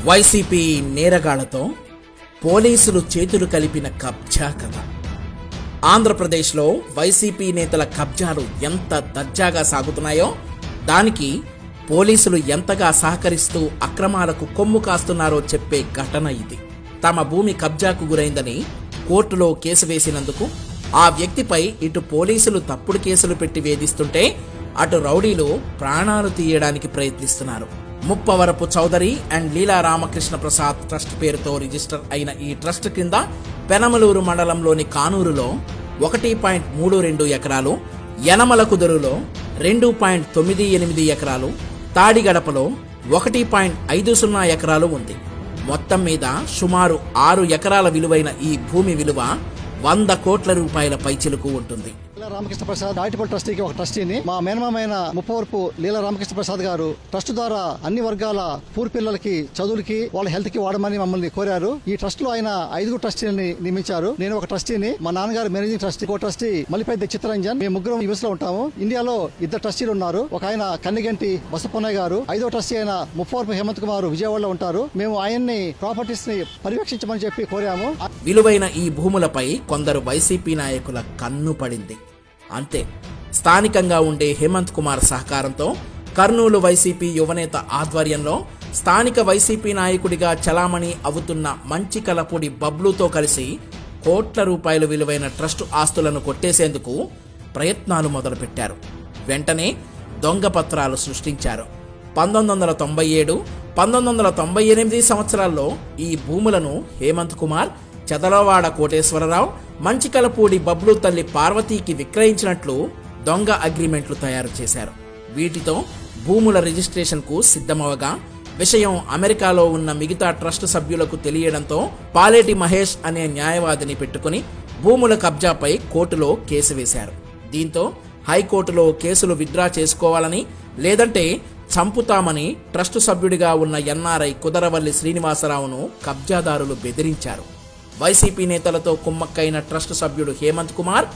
YCP నేరగాళ్లతో పోలీసులు చేతులు కలిపిన కబ్జా కథ. ఆంధ్రప్రదేశ్లో వైసీపీ నేతల కబ్జాలు ఎంత దర్జాగా సాగుతున్నాయో దానికి పోలీసులు ఎంతగా సహకరిస్తూ అక్రమాలకు కొమ్ము కాస్తున్నారో చెప్పే ఘటన ఇది. తమ భూమి కబ్జాకు గురైందని కోర్టులో కేసు వేసినందుకు ఆ వ్యక్తిపై ఇటు పోలీసులు తప్పుడు కేసులు పెట్టి వేధిస్తుంటే అటు రౌడీలు ప్రాణాలు తీయడానికి ప్రయత్నిస్తున్నారు. ముప్పవరపు చౌదరి అండ్ లీలా రామకృష్ణ ప్రసాద్ ట్రస్ట్ పేరుతో రిజిస్టర్ అయిన ఈ ట్రస్ట్ కింద పెనమలూరు మండలంలోని కానూరులో 1.32 ఎకరాలు, యనమల కుదురులో 2.98 ఎకరాలు, తాడిగడపలో 1.50 ఎకరాలు ఉంది. మొత్తం మీద సుమారు 6 ఎకరాల విలువైన ఈ భూమి విలువ 100 కోట్ల రూపాయల పైచిలుకు ఉంటుంది. రామకృష్ణ ప్రసాద్ చారిటబుల్ ట్రస్టీకి ఒక ట్రస్టీని. మా మేనమామైన ముప్పవరపు లీలా రామకృష్ణ ప్రసాద్ గారు ట్రస్ట్ ద్వారా అన్ని వర్గాల పూర్ పిల్లలకి చదువులకి వాళ్ళ హెల్త్ కి వాడమని మమ్మల్ని కోరారు. ఈ ట్రస్ట్ లో ఆయన 5 ట్రస్టీని నియమించారు. నేను ఒక ట్రస్టీని, మా నాన్నగారు మేనేజింగ్ ట్రస్టీ, ఒక ట్రస్టీ మల్లిపల్లి చిత్తరంజన్. మేము ముగ్గురం యూఎస్ లో ఉంటాము. ఇండియాలో 2 ట్రస్టీలు ఉన్నారు. ఒక ఆయన కన్నిగంటి బసప్పన్నయ్య గారు, 5వ ట్రస్టీ అయిన ముప్పవరపు హేమంత్ కుమార్ విజయవాడలో ఉంటారు. మేము ఆయన్ని ప్రాపర్టీస్ ని పర్యవేక్షించమని చెప్పి కోరాము. విలువైన ఈ భూములపై కొందరు వైసీపీ నాయకుల కన్ను పడింది. అంతే, స్థానికంగా ఉండే హేమంత్ కుమార్ సహకారంతో కర్నూలు వైసీపీ యువనేత ఆధ్వర్యంలో స్థానిక వైసీపీ నాయకుడిగా చలామణి అవుతున్న మంచికలపూడి బబ్లూతో కలిసి కోట్ల రూపాయలు విలువైన ట్రస్టు ఆస్తులను కొట్టేసేందుకు ప్రయత్నాలు మొదలుపెట్టారు. వెంటనే దొంగ పత్రాలు సృష్టించారు. 1997, 1998 సంవత్సరాల్లో ఈ భూములను హేమంత్ కుమార్, చదలవాడ కోటేశ్వరరావు, మంచికలపూడి బబ్లూ తల్లి పార్వతీకి విక్రయించినట్లు దొంగ అగ్రిమెంట్లు తయారు చేశారు. వీటితో భూముల రిజిస్ట్రేషన్కు సిద్ధమవగా విషయం అమెరికాలో ఉన్న మిగతా ట్రస్ట్ సభ్యులకు తెలియడంతో పాలేటి మహేష్ అనే న్యాయవాదిని పెట్టుకుని భూముల కబ్జాపై కోర్టులో కేసు వేశారు. దీంతో హైకోర్టులో కేసులు విత్డ్రా చేసుకోవాలని, లేదంటే చంపుతామని ట్రస్టు సభ్యుడిగా ఉన్న ఎన్ఆర్ఐ కుదరవల్లి శ్రీనివాసరావును కబ్జాదారులు బెదిరించారు. వైసీపీ నేతలతో కుమ్మక్కైన ట్రస్ట్ సభ్యుడు హేమంత్ కుమార్,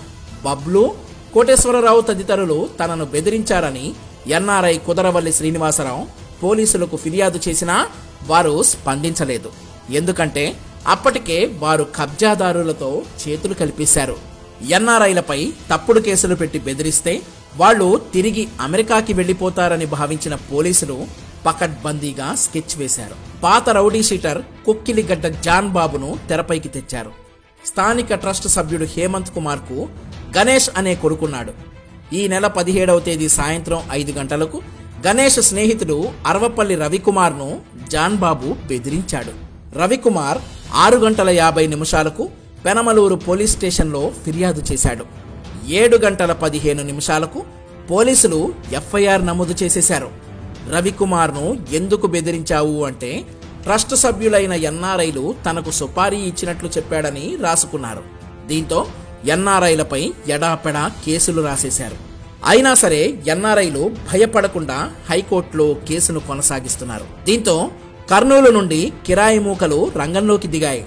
బబ్లూ, కోటేశ్వరరావు తదితరులు తనను బెదిరించారని ఎన్ఆర్ఐ కుదరవల్లి శ్రీనివాసరావు పోలీసులకు ఫిర్యాదు చేసినా వారు స్పందించలేదు. ఎందుకంటే అప్పటికే వారు కబ్జాదారులతో చేతులు కలిపేశారు. ఎన్ఆర్ఐలపై తప్పుడు కేసులు పెట్టి బెదిరిస్తే వాళ్లు తిరిగి అమెరికాకి వెళ్లిపోతారని భావించిన పోలీసులు పకడ్బందీగా స్కెచ్ వేశారు. పాత రౌడీ షీటర్ కుక్కిలిగడ్డ జాన్ బాబును తెరపైకి తెచ్చారు. స్థానిక ట్రస్ట్ సభ్యుడు హేమంత్ కుమార్ కు గణేష్ అనే కొడుకున్నాడు. ఈ నెల 17వ తేదీ సాయంత్రం 5 గంటలకు గణేష్ స్నేహితుడు అరవపల్లి రవికుమార్ ను జాన్ బాబు బెదిరించాడు. రవికుమార్ 6 గంటల 50 నిమిషాలకు పెనమలూరు పోలీస్ స్టేషన్లో ఫిర్యాదు చేశాడు. 7 గంటల 15 నిమిషాలకు పోలీసులు ఎఫ్ఐఆర్ నమోదు చేసేశారు. రవికుమార్ను ఎందుకు బెదిరించావు అంటే ట్రస్ట్ సభ్యులైన ఎన్ఆర్ఐలు తనకు సుపారీ ఇచ్చినట్లు చెప్పాడని రాసుకున్నారు. దీంతో ఎన్ఆర్ఐలపై ఎడాపెడా కేసులు రాసేశారు. అయినా సరే ఎన్ఆర్ఐలు భయపడకుండా హైకోర్టులో కేసును కొనసాగిస్తున్నారు. దీంతో కర్నూలు నుండి కిరాయి మూకలు రంగంలోకి దిగాయి.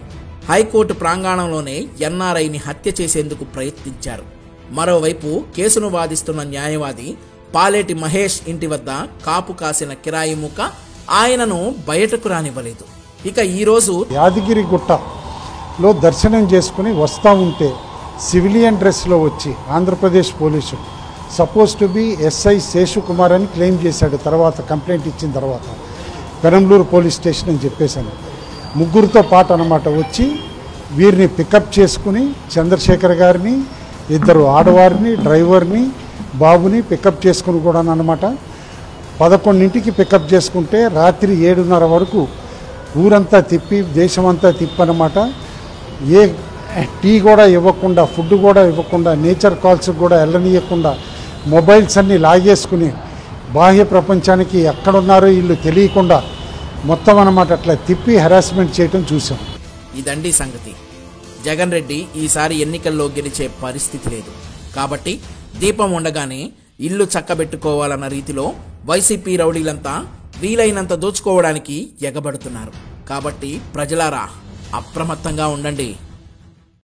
హైకోర్టు ప్రాంగణంలోనే ఎన్ఆర్ఐని హత్య చేసేందుకు ప్రయత్నించారు. మరోవైపు కేసును వాదిస్తున్న న్యాయవాది పాలేటి మహేష్ ఇంటి వద్ద కాపు కాసిన కిరాయి మూక ఆయనను బయటకు రానివ్వలేదు. ఇక ఈరోజు యాదగిరి గుట్టలో దర్శనం చేసుకుని వస్తూ ఉంటే సివిలియన్ డ్రెస్లో వచ్చి Andhra Pradesh police suppose to be SI Seshukumar అని క్లెయిమ్ చేశాడు. తర్వాత కంప్లైంట్ ఇచ్చిన తర్వాత పెనంలూరు పోలీస్ స్టేషన్ అని చెప్పేశాను. ముగ్గురితో పాటు అన్నమాట వచ్చి వీరిని పికప్ చేసుకుని చంద్రశేఖర్ గారిని, 2 ఆడవారిని, డ్రైవర్ని, బాబుని పికప్ చేసుకుని కూడా అన్నమాట 11ంటికి పికప్ చేసుకుంటే రాత్రి 7:30 వరకు ఊరంతా తిప్పి దేశమంతా తిప్పనమాట. ఏ టీ కూడా ఇవ్వకుండా, ఫుడ్ కూడా ఇవ్వకుండా, నేచర్ కాల్స్ కూడా వెళ్ళనీయకుండా మొబైల్స్ అన్నీ లాగేసుకుని బాహ్య ప్రపంచానికి ఎక్కడున్నారో వీళ్ళు తెలియకుండా మొత్తం అన్నమాట అట్లా తిప్పి హెరాస్మెంట్ చేయటం చూసాం. ఇదండి సంగతి. జగన్ రెడ్డి ఈసారి ఎన్నికల్లో గెలిచే పరిస్థితి లేదు. కాబట్టి దీపం ఉండగానే ఇల్లు చక్కబెట్టుకోవాలన్న రీతిలో వైసీపీ రౌడీలంతా వీలైనంత దోచుకోవడానికి ఎగబడుతున్నారు. కాబట్టి ప్రజలారా అప్రమత్తంగా ఉండండి.